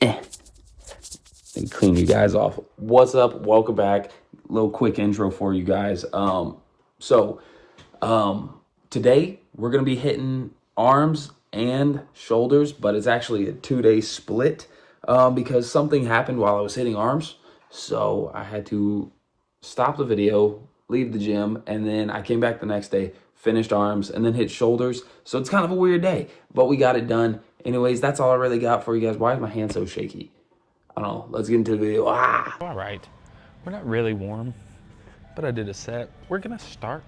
And clean you guys off. What's up? Welcome back. Little quick intro for you guys. Today we're gonna be hitting arms and shoulders, but it's actually a 2-day split because something happened while I was hitting arms. So I had to stop the video, leave the gym, and then I came back the next day, finished arms, and then hit shoulders. So it's kind of a weird day, but we got it done. Anyways, that's all I really got for you guys. Why is my hand so shaky? I don't know. Let's get into the video. All right, we're not really warm, but I did a set. We're gonna start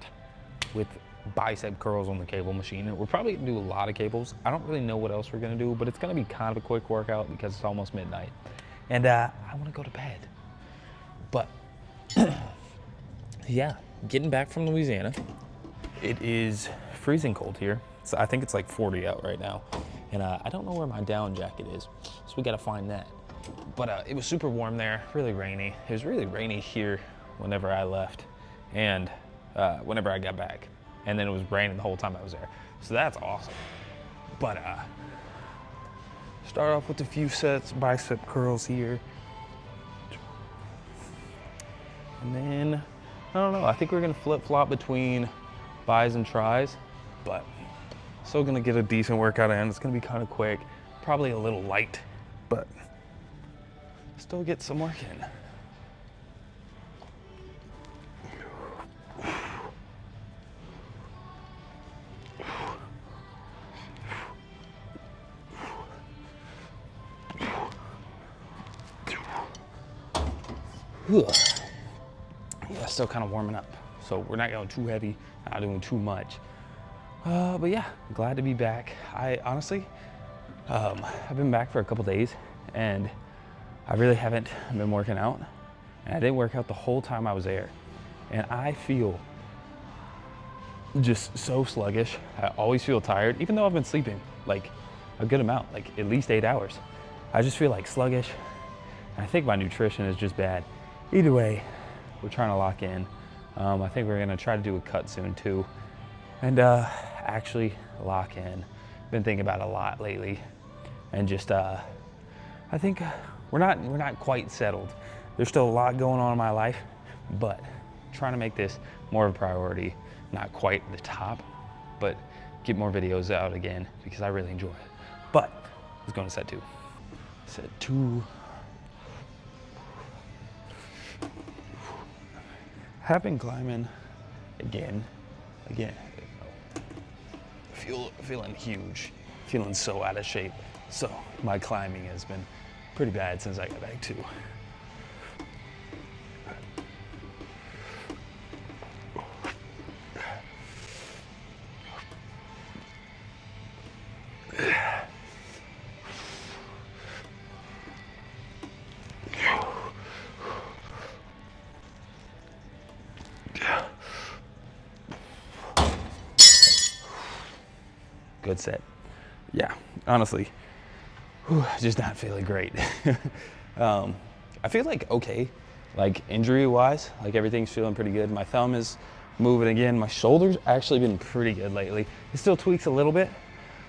with bicep curls on the cable machine. We're probably gonna do a lot of cables. I don't really know what else we're gonna do, but it's gonna be kind of a quick workout because it's almost midnight. And I wanna go to bed. But yeah, getting back from Louisiana. It is freezing cold here. So I think it's like 40 out right now. And I don't know where my down jacket is, so we gotta find that. But it was super warm there, really rainy. It was really rainy here whenever I left and whenever I got back. And then it was raining the whole time I was there. So that's awesome. But start off with a few sets, bicep curls here. And then, I don't know, I think we're gonna flip-flop between bis and tris, but still gonna get a decent workout in. It's gonna be kind of quick, probably a little light, but still get some work in. Yeah, still kind of warming up. So we're not going too heavy, not doing too much. But yeah, glad to be back. I honestly, I've been back for a couple days and I really haven't been working out, and I didn't work out the whole time I was there. And I feel just so sluggish. I always feel tired, even though I've been sleeping like a good amount, like at least 8 hours. I just feel like sluggish. And I think my nutrition is just bad. Either way, we're trying to lock in. I think we're gonna try to do a cut soon too. And actually lock in. Been thinking about it a lot lately. And just, I think, we're not quite settled. There's still a lot going on in my life, but trying to make this more of a priority. Not quite the top, but get more videos out again because I really enjoy it. But let's go to set 2. Set 2. Have been climbing again. Feeling huge, feeling so out of shape. So my climbing has been pretty bad since I got back too. Good set. Yeah, honestly, just not feeling great. I feel like okay, like injury-wise, like everything's feeling pretty good. My thumb is moving again. My shoulder's actually been pretty good lately. It still tweaks a little bit,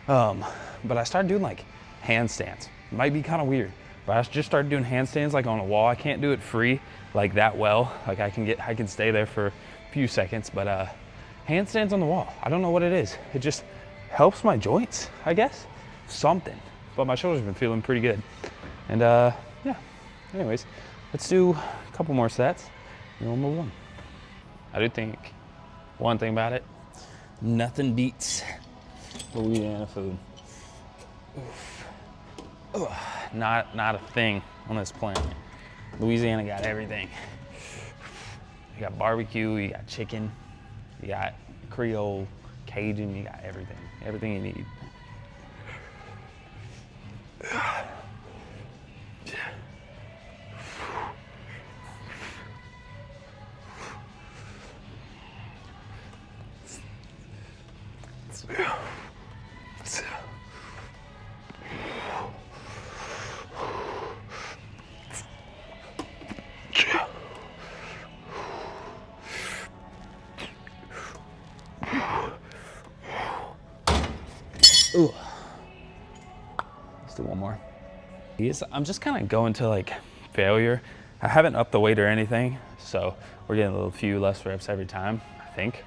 but I started doing like handstands. Might be kind of weird, but I just started doing handstands like on a wall. I can't do it free like that well. Like I can stay there for a few seconds, but handstands on the wall. I don't know what it is. It just helps my joints, I guess. Something. But my shoulders have been feeling pretty good. And yeah, anyways, let's do a couple more sets and we'll move on. I do think one thing about it, nothing beats Louisiana food. Oof. Not a thing on this planet. Louisiana got everything. You got barbecue, you got chicken, you got Creole, Cajun, you got everything. Everything you need. I'm just kind of going to like failure. I haven't upped the weight or anything, so we're getting a little few less reps every time, I think.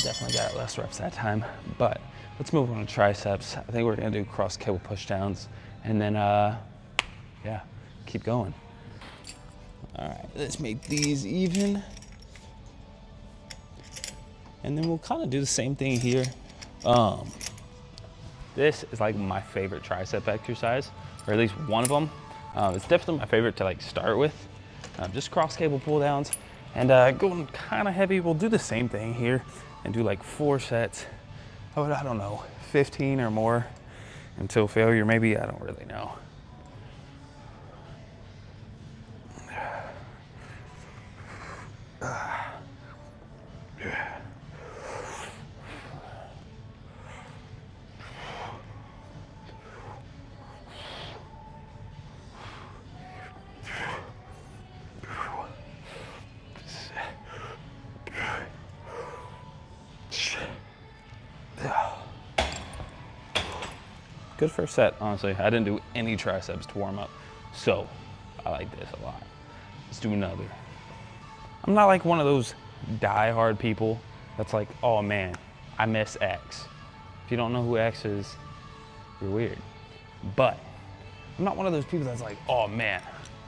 Definitely got less reps that time, but let's move on to triceps. I think we're gonna do cross cable push downs and then, yeah, keep going. All right, let's make these even. And then we'll kind of do the same thing here. This is like my favorite tricep exercise, or at least one of them. It's definitely my favorite to like start with. Just cross cable pull downs and going kind of heavy. We'll do the same thing here and do like 4 sets. I don't know, 15 or more until failure maybe, I don't really know. Good first set, honestly. I didn't do any triceps to warm up, so I like this a lot. Let's do another. I'm not like one of those die-hard people that's like, oh man, I miss X. If you don't know who X is, you're weird. But I'm not one of those people that's like, oh man,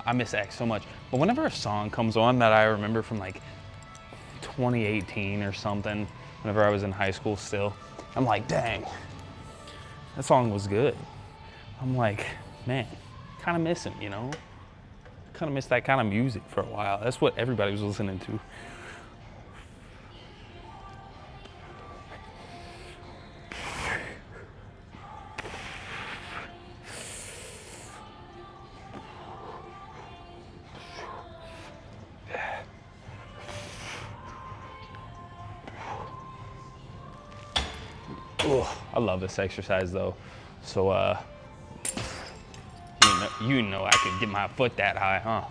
I miss X so much. But whenever a song comes on that I remember from like 2018 or something, whenever I was in high school still, I'm like, dang, that song was good. I'm like, man, kind of miss him, you know? Kind of miss that kind of music for a while. That's what everybody was listening to. Ugh, I love this exercise though. So, you know I could get my foot that high, huh?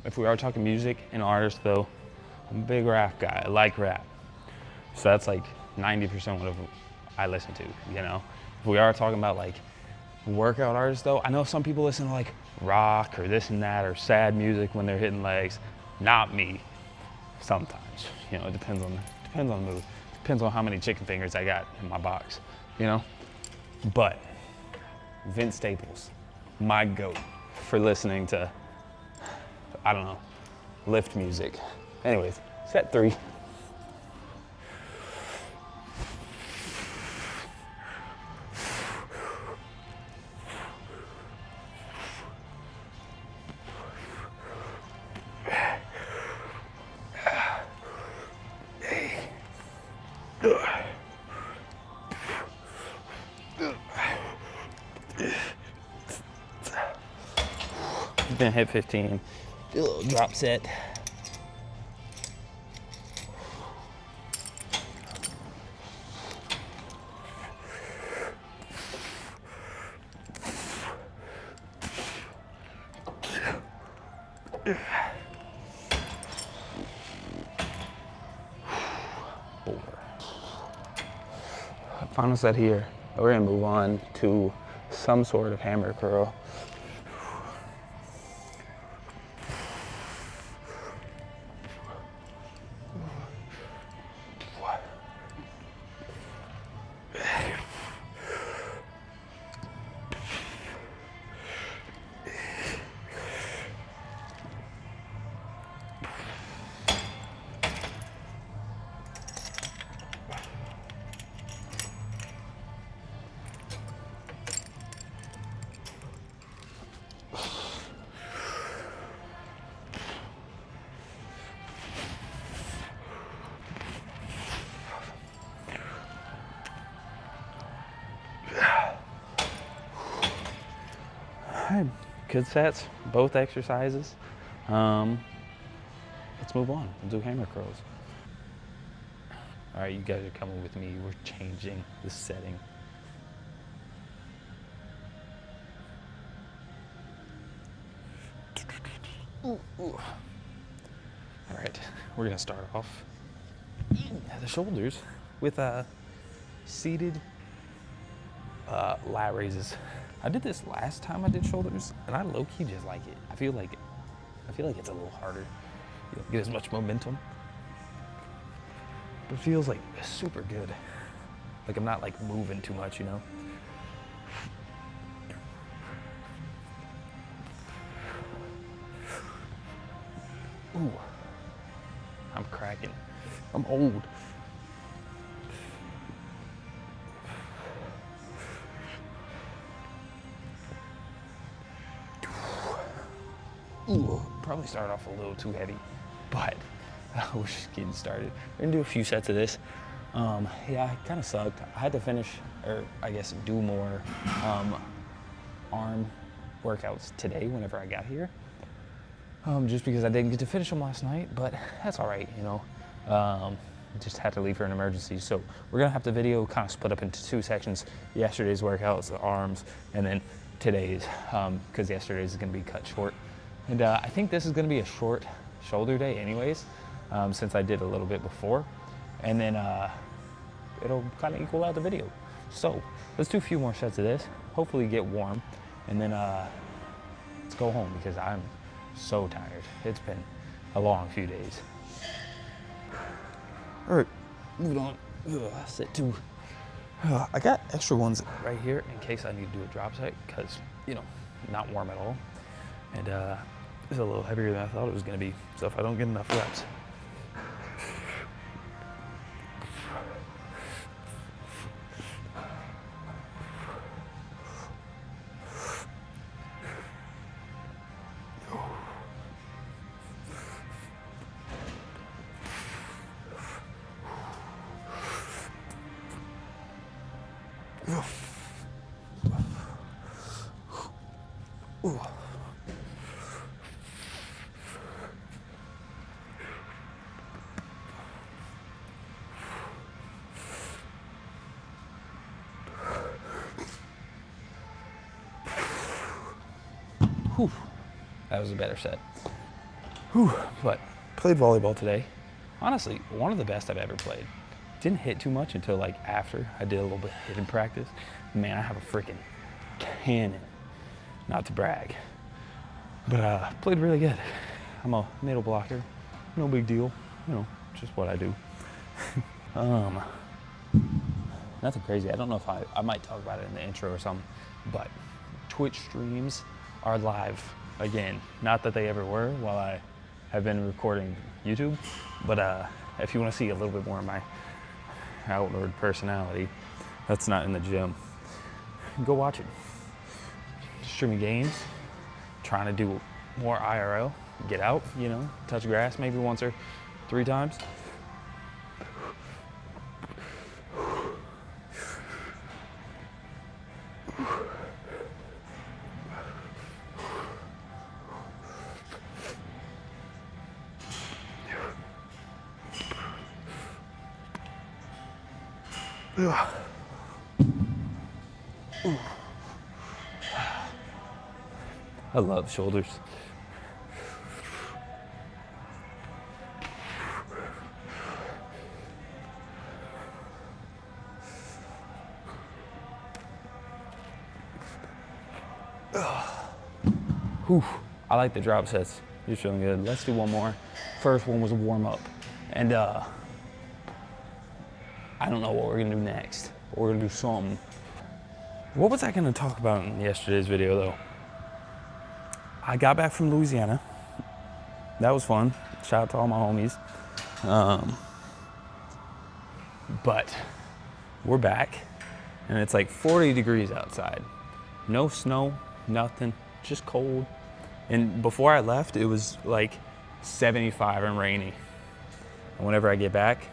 If we are talking music and artists though, I'm a big rap guy. I like rap. So that's like 90% what I listen to, you know? If we are talking about like workout artists though, I know some people listen to like rock or this and that or sad music when they're hitting legs. Not me. Sometimes, you know, it depends on the mood. Depends on how many chicken fingers I got in my box, you know? But Vince Staples, my goat for listening to, I don't know, lift music. Anyways, set 3. Then hit 15. Do a little drop set. Final set here. We're gonna move on to some sort of hammer curl. Good sets, both exercises. It's let's move on. We'll do hammer curls. All right, you guys are coming with me. We're changing the setting. Ooh. All right, we're gonna start off at the shoulders with seated lat raises. I did this last time I did shoulders, and I low-key just like it. I feel like it's a little harder. You don't get as much momentum, but it feels like super good. Like I'm not like moving too much, you know? Ooh, I'm cracking. I'm old. Ooh, probably started off a little too heavy, but we're just getting started. We're gonna do a few sets of this. Yeah, it kind of sucked. I had to finish, or I guess do more arm workouts today whenever I got here. Just because I didn't get to finish them last night, but that's all right, you know. Just had to leave for an emergency. So we're gonna have the video kind of split up into two sections. Yesterday's workouts, the arms, and then today's, because yesterday's is gonna be cut short. And I think this is gonna be a short shoulder day anyways, since I did a little bit before. And then it'll kind of equal out the video. So let's do a few more sets of this, hopefully get warm, and then let's go home because I'm so tired. It's been a long few days. All right, moving on. Set two. I got extra ones right here in case I need to do a drop set because, you know, not warm at all. And it's a little heavier than I thought it was gonna be. So if I don't get enough reps, whew, that was a better set. Whew, but played volleyball today. Honestly, one of the best I've ever played. Didn't hit too much until like after I did a little bit of hitting practice. Man, I have a freaking cannon. Not to brag, but played really good. I'm a middle blocker, no big deal. You know, just what I do. Nothing crazy. I don't know if I might talk about it in the intro or something, but Twitch streams are live again. Not that they ever were while I have been recording YouTube, but if you want to see a little bit more of my outward personality, that's not in the gym, go watch it. Streaming games, trying to do more IRL, get out, you know, touch grass maybe once or 3 times. I love shoulders. Whew. I like the drop sets. You're feeling good. Let's do one more. First one was a warm up. And I don't know what we're gonna do next. But we're gonna do something. What was I gonna talk about in yesterday's video though? I got back from Louisiana. That was fun. Shout out to all my homies. But we're back and it's like 40 degrees outside. No snow, nothing, just cold. And before I left, it was like 75 and rainy. And whenever I get back,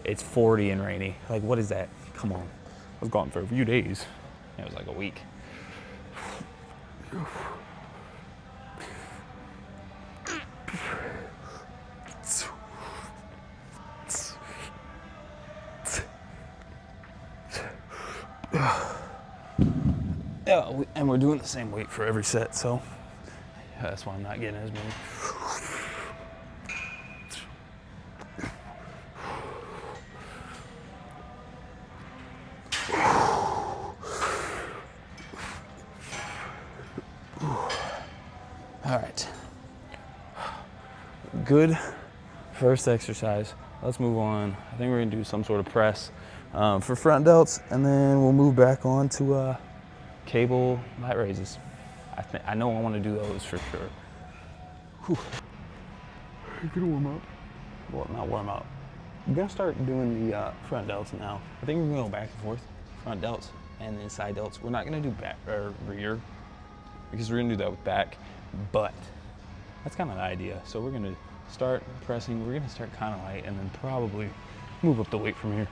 it's 40 and rainy. Like, what is that? Come on. I was gone for a few days. It was like a week. Yeah, and we're doing the same weight for every set, so that's why I'm not getting as many. All right. Good first exercise. Let's move on. I think we're gonna do some sort of press for front delts, and then we'll move back on to cable lat raises. I know I want to do those for sure. Whew. You're gonna warm up. Well, not warm up. I'm gonna start doing the front delts now. I think we're gonna go back and forth, front delts and then side delts. We're not gonna do back or rear because we're gonna do that with back, but that's kind of the idea. So we're gonna start pressing. We're gonna start kind of light and then probably move up the weight from here.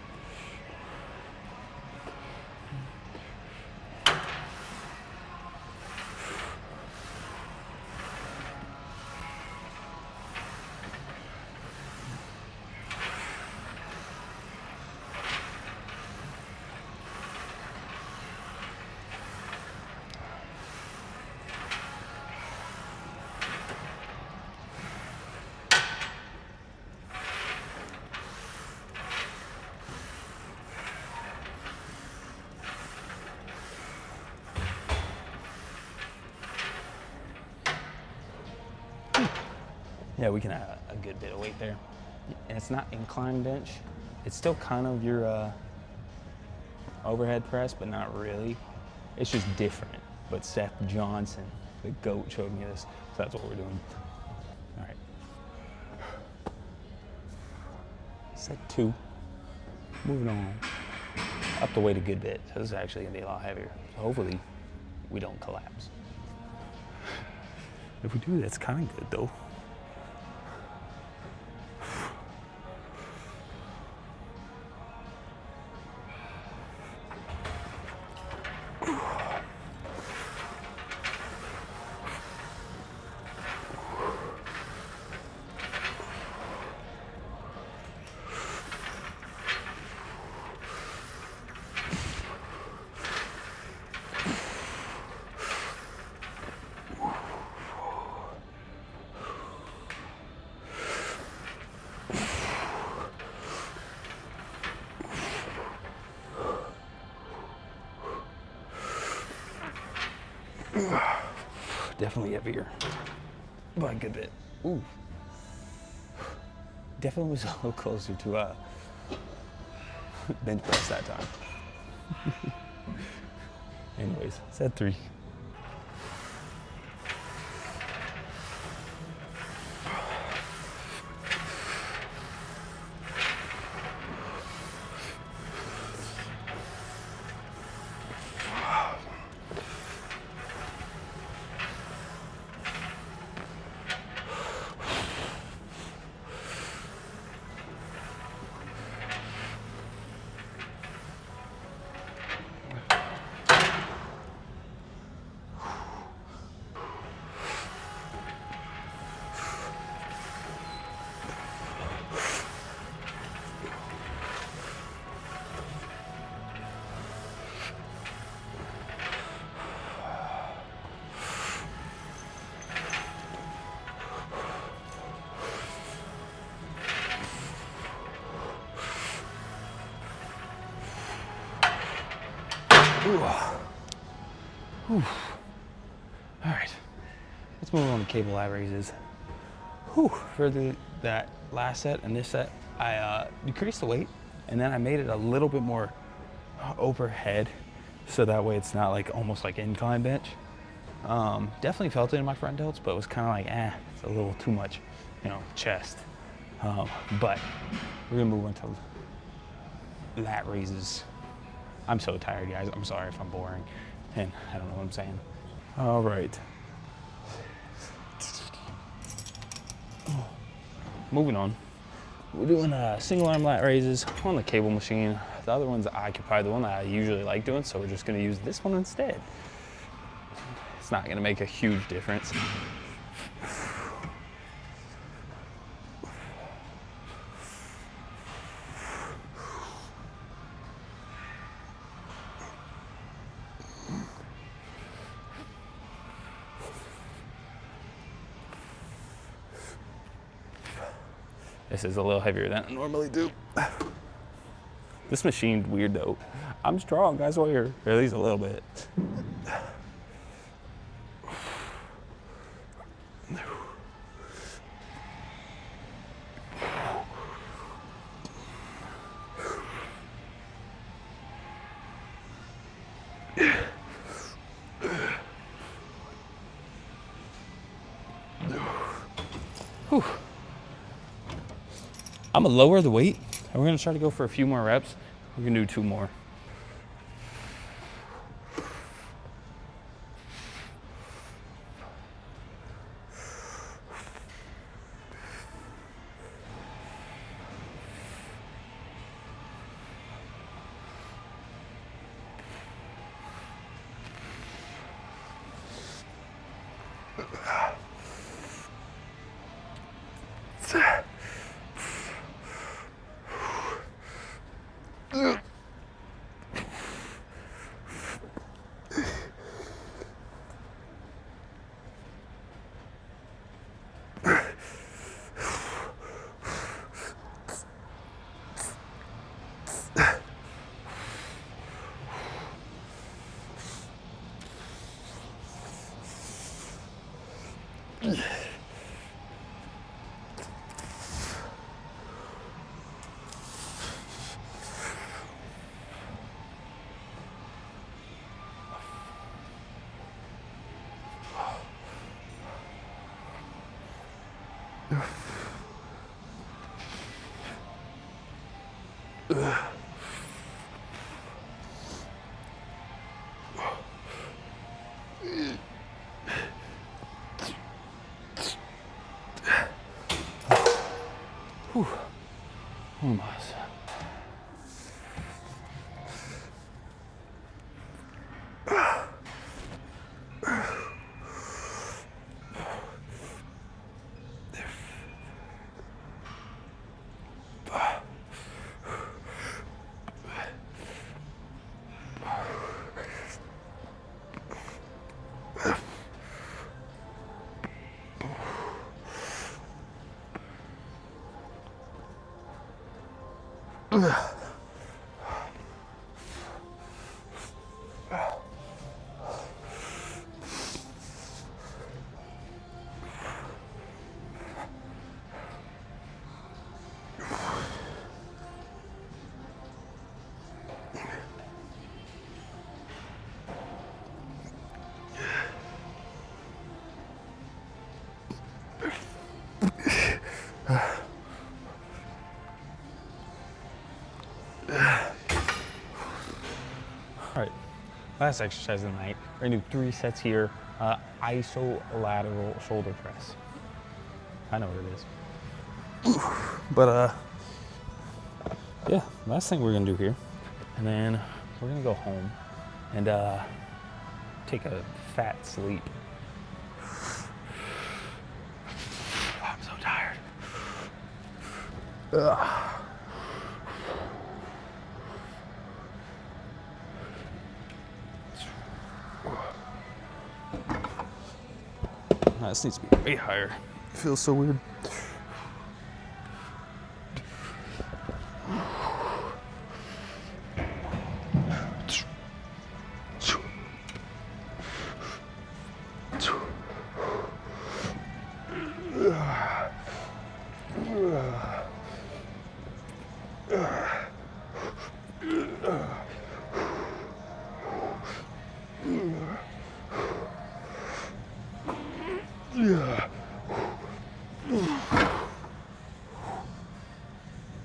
Yeah, we can add a good bit of weight there. And it's not incline bench. It's still kind of your overhead press, but not really. It's just different. But Seth Johnson, the GOAT, showed me this, so that's what we're doing. All right. Set 2. Moving on. Up the weight a good bit. So this is actually gonna be a lot heavier. So hopefully we don't collapse. If we do, that's kind of good though. Definitely heavier by a good bit. Ooh. Definitely was a little closer to bench press that time. Anyways, set 3. Ooh. Whew. All right, let's move on to cable lat raises. Whew. For that last set and this set, I decreased the weight and then I made it a little bit more overhead so that way it's not like almost like incline bench. Definitely felt it in my front delts, but it was kind of like, it's a little too much, chest. But we're gonna move on to lat raises. I'm so tired, guys. I'm sorry if I'm boring and I don't know what I'm saying. All right. Moving on. We're doing single arm lat raises on the cable machine. The other one's Occupy, the one that I usually like doing, so we're just gonna use this one instead. It's not gonna make a huge difference. This is a little heavier than I normally do. This machine's weird though. I'm strong, I swear, or at least a little bit. Whew. I'm gonna lower the weight and we're gonna try to go for a few more reps. We can do 2 more. Whew. Almost. All right, last exercise of the night. We're gonna do 3 sets here. Isolateral shoulder press. I know what it is. But yeah, last thing we're gonna do here. And then we're gonna go home and take a fat sleep. I'm so tired. This needs to be way higher. It feels so weird.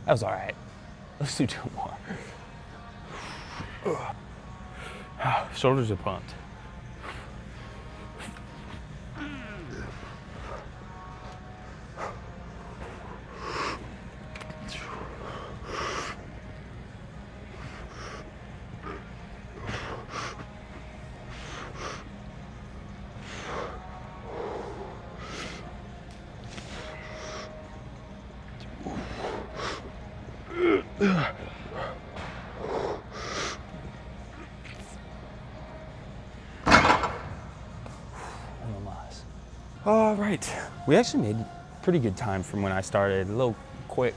That was all right. Let's do 2 more. Shoulders are pumped. All right, we actually made pretty good time from when I started. A little quick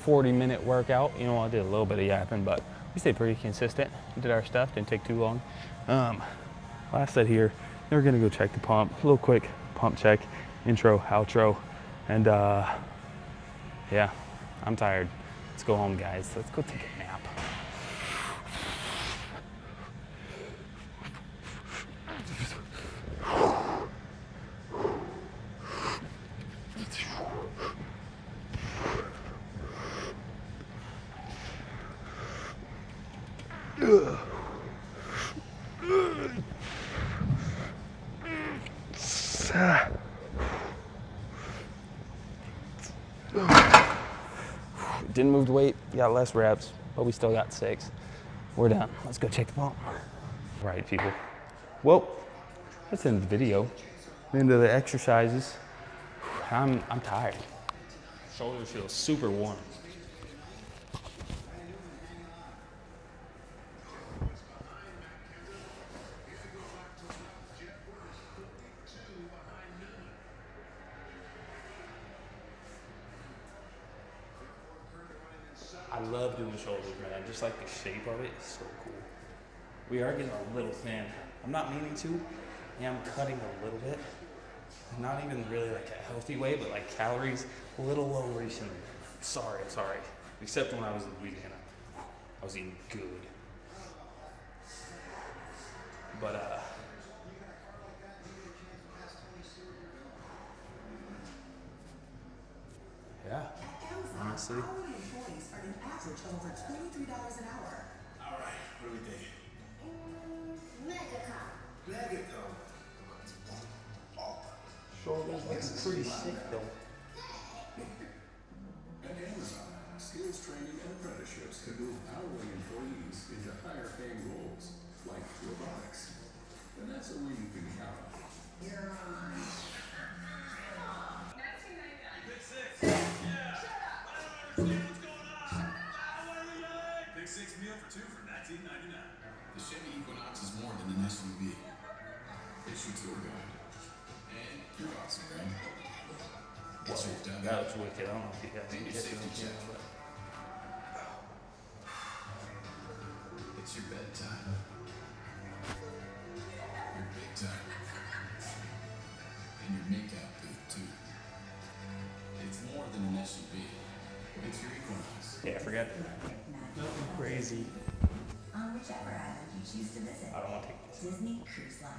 40-minute workout. You know, I did a little bit of yapping, but we stayed pretty consistent. Did our stuff, didn't take too long. Last set here, then we're gonna go check the pump. A little quick pump check, intro, outro, and yeah, I'm tired. Let's go home, guys. Let's go take a nap. Didn't move the weight, got less reps, but we still got 6. We're done. Let's go check the pump. All right, people. Well, that's the end of the video. Into the exercises. I'm tired. Shoulders feel super warm. I love doing shoulders, man. Just like the shape of it is so cool. We are getting a little thin. I'm not meaning to. Yeah, I'm cutting a little bit. Not even really like a healthy way, but like calories a little low recently. Sorry. Except when I was in Louisiana. I was eating good. But yeah, honestly. Hourly employees earn an average of over $23 an hour. All right, what do we think? Megacom. Shoulders looking pretty sick though. At Amazon, skills training and apprenticeships can move hourly employees into higher paying roles, like robotics. And that's a way you can count on. You're on. Big 6 meal for 2 for $19.99. The Chevy Equinox is more than an SUV. It's your tour guide. And you're awesome, right? It's your dummy. That looks wicked. I don't know if you guys And can your get safety it. check. It's your bedtime. Your big time. And your makeout booth, too. It's more than an SUV. It's your Equinox. Yeah, I forgot. Nothing crazy. On whichever island you choose to visit. I don't want to take this. Disney Cruise Line.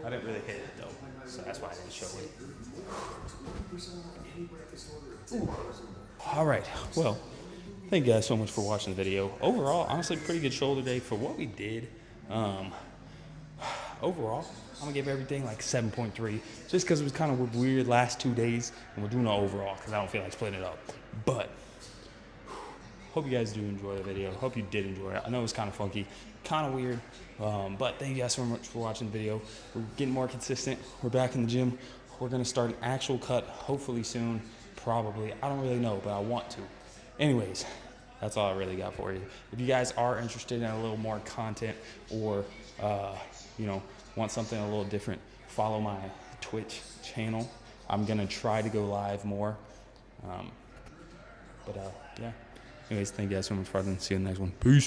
I didn't really hit it though, so that's why I didn't show it. All right, well, thank you guys so much for watching the video. Overall, honestly, pretty good shoulder day for what we did. Overall, I'm gonna give everything like 7.3, just because it was kind of weird last 2 days, and we're doing an overall because I don't feel like splitting it up. But hope you guys do enjoy the video. Hope you did enjoy it. I know it was kind of funky, kind of weird, but thank you guys so much for watching the video. We're getting more consistent. We're back in the gym. We're gonna start an actual cut hopefully soon, probably. I don't really know, but I want to. Anyways, that's all I really got for you. If you guys are interested in a little more content or, you know, want something a little different, follow my Twitch channel. I'm gonna try to go live more. Yeah. Anyways, thank you guys so much for watching. See you in the next one. Peace.